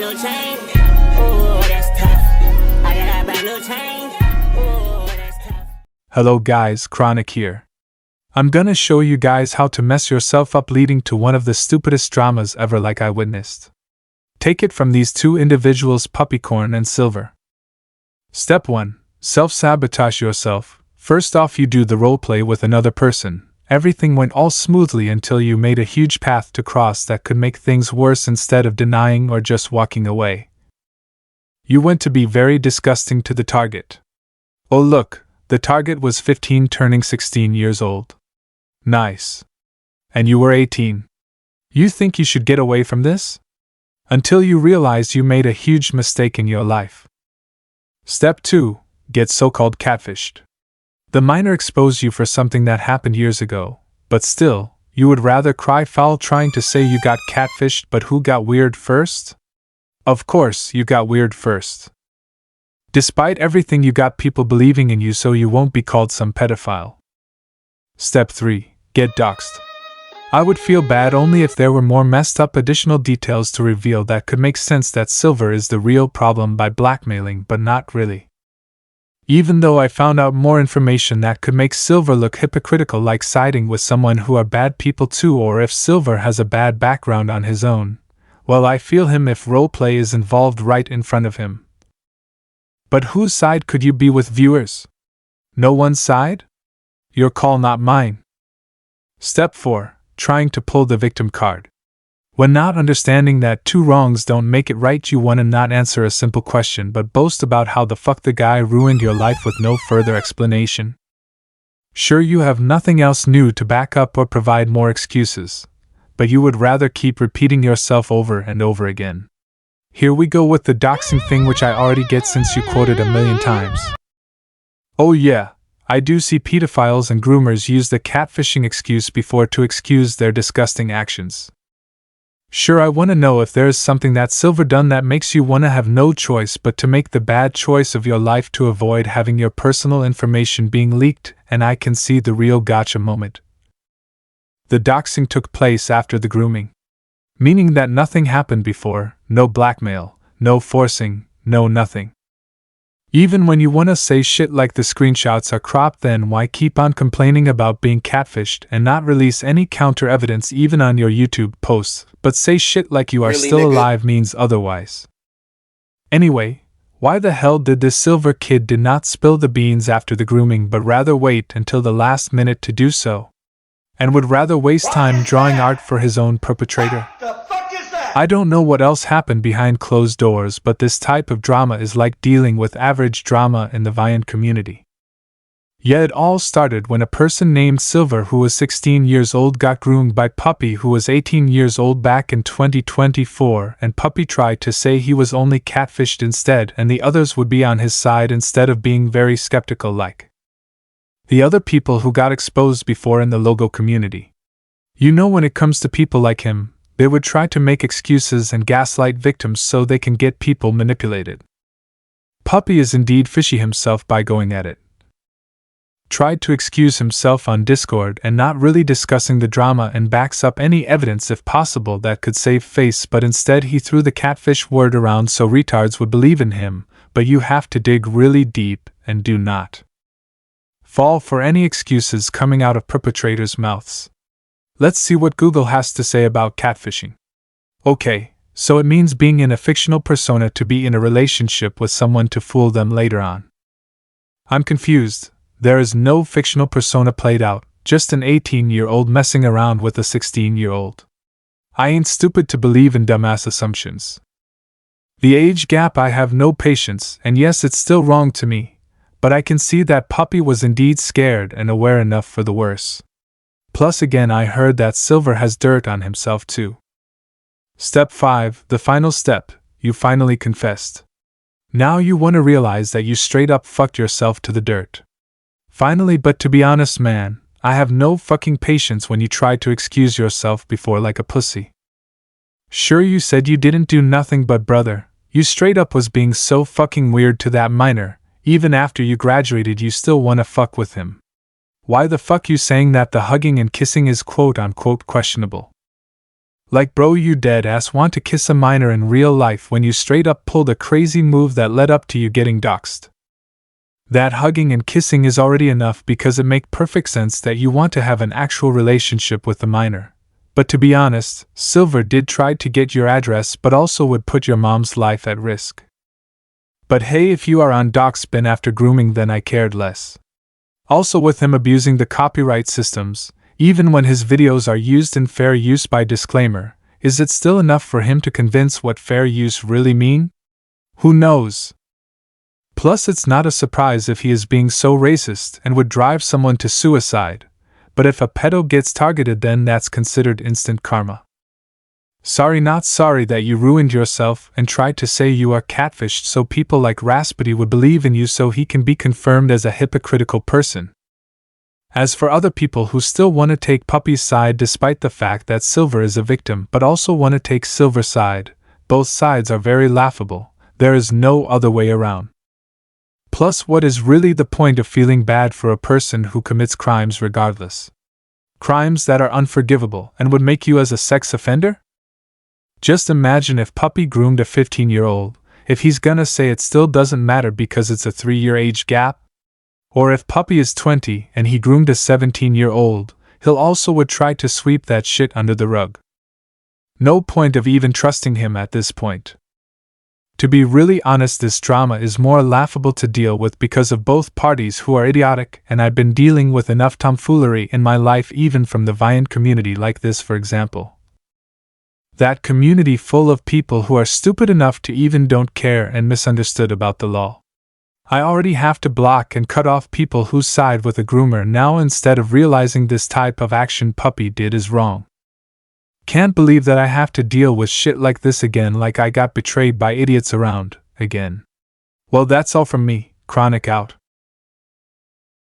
new chain. Ooh, that's tough. I got a brand new chain. Ooh, that's tough. Hello guys, Chronic here. I'm gonna show you guys how to mess yourself up leading to one of the stupidest dramas ever like I witnessed. Take it from these two individuals, Puppycorn and Silver. Step 1. Self-sabotage yourself. First off, you do the roleplay with another person. Everything went all smoothly until you made a huge path to cross that could make things worse instead of denying or just walking away. You went to be very disgusting to the target. Oh look, the target was 15 turning 16 years old. Nice. And you were 18. You think you should get away from this? Until you realized you made a huge mistake in your life. Step 2. Get so-called catfished. The minor exposed you for something that happened years ago, but still, you would rather cry foul trying to say you got catfished, but who got weird first? Of course, you got weird first. Despite everything, you got people believing in you so you won't be called some pedophile. Step 3. Get doxxed. I would feel bad only if there were more messed up additional details to reveal that could make sense that Silver is the real problem by blackmailing, but not really. Even though I found out more information that could make Silver look hypocritical, like siding with someone who are bad people too, or if Silver has a bad background on his own, well, I feel him if roleplay is involved right in front of him. But whose side could you be with, viewers? No one's side? Your call, not mine. Step 4. Trying to pull the victim card. When not understanding that two wrongs don't make it right, you want to not answer a simple question but boast about how the fuck the guy ruined your life with no further explanation. Sure, you have nothing else new to back up or provide more excuses, but you would rather keep repeating yourself over and over again. Here we go with the doxing thing, which I already get since you quoted a million times. Oh yeah, I do see pedophiles and groomers use the catfishing excuse before to excuse their disgusting actions. Sure, I want to know if there is something that Silver done that makes you want to have no choice but to make the bad choice of your life to avoid having your personal information being leaked, and I can see the real gotcha moment. The doxing took place after the grooming. Meaning that nothing happened before, no blackmail, no forcing, no nothing. Even when you wanna say shit like the screenshots are cropped, then why keep on complaining about being catfished and not release any counter evidence even on your YouTube posts, but say shit like you are Really, still nigga? alive means otherwise? Anyway, why the hell did this Silver kid did not spill the beans after the grooming but rather wait until the last minute to do so? And would rather waste time drawing art for his own perpetrator? I don't know what else happened behind closed doors, but this type of drama is like dealing with average drama in the Viant community. Yeah, it all started when a person named Silver, who was 16 years old, got groomed by Puppy, who was 18 years old, back in 2024, and Puppy tried to say he was only catfished instead and the others would be on his side instead of being very skeptical like the other people who got exposed before in the logo community. You know, when it comes to people like him, they would try to make excuses and gaslight victims so they can get people manipulated. Puppy is indeed fishy himself by going at it. Tried to excuse himself on Discord and not really discussing the drama and backs up any evidence if possible that could save face, but instead he threw the catfish word around so retards would believe in him, but you have to dig really deep and do not fall for any excuses coming out of perpetrators' mouths. Let's see what Google has to say about catfishing. Okay, so it means being in a fictional persona to be in a relationship with someone to fool them later on. I'm confused. There is no fictional persona played out, just an 18-year-old messing around with a 16-year-old. I ain't stupid to believe in dumbass assumptions. The age gap, I have no patience, and yes, it's still wrong to me, but I can see that Puppy was indeed scared and aware enough for the worse. Plus again, I heard that Silver has dirt on himself too. Step 5, the final step, you finally confessed. Now you want to realize that you straight up fucked yourself to the dirt. Finally, but to be honest, man, I have no fucking patience when you try to excuse yourself before like a pussy. Sure, you said you didn't do nothing, but brother, you straight up was being so fucking weird to that minor. Even after you graduated, you still wanna fuck with him. Why the fuck you saying that the hugging and kissing is quote-unquote questionable? Like bro, you dead ass want to kiss a minor in real life when you straight up pulled a crazy move that led up to you getting doxxed. That hugging and kissing is already enough because it make perfect sense that you want to have an actual relationship with the minor. But to be honest, Silver did try to get your address but also would put your mom's life at risk. But hey, if you are on dox bin after grooming, then I cared less. Also, with him abusing the copyright systems, even when his videos are used in fair use by disclaimer, is it still enough for him to convince what fair use really mean? Who knows? Plus, it's not a surprise if he is being so racist and would drive someone to suicide, but if a pedo gets targeted, then that's considered instant karma. Sorry not sorry that you ruined yourself and tried to say you are catfished so people like Raspity would believe in you so he can be confirmed as a hypocritical person. As for other people who still want to take Puppy's side despite the fact that Silver is a victim but also want to take Silver's side, both sides are very laughable. There is no other way around. Plus, what is really the point of feeling bad for a person who commits crimes regardless? Crimes that are unforgivable and would make you as a sex offender? Just imagine if Puppy groomed a 15-year-old, if he's gonna say it still doesn't matter because it's a 3-year age gap? Or if Puppy is 20 and he groomed a 17-year-old, he'll also would try to sweep that shit under the rug. No point of even trusting him at this point. To be really honest, this drama is more laughable to deal with because of both parties who are idiotic, and I've been dealing with enough tomfoolery in my life even from the Viant community like this, for example. That community full of people who are stupid enough to even don't care and misunderstood about the law. I already have to block and cut off people who side with a groomer now instead of realizing this type of action Puppy did is wrong. Can't believe that I have to deal with shit like this again, like I got betrayed by idiots around, again. Well, that's all from me. Chronic out.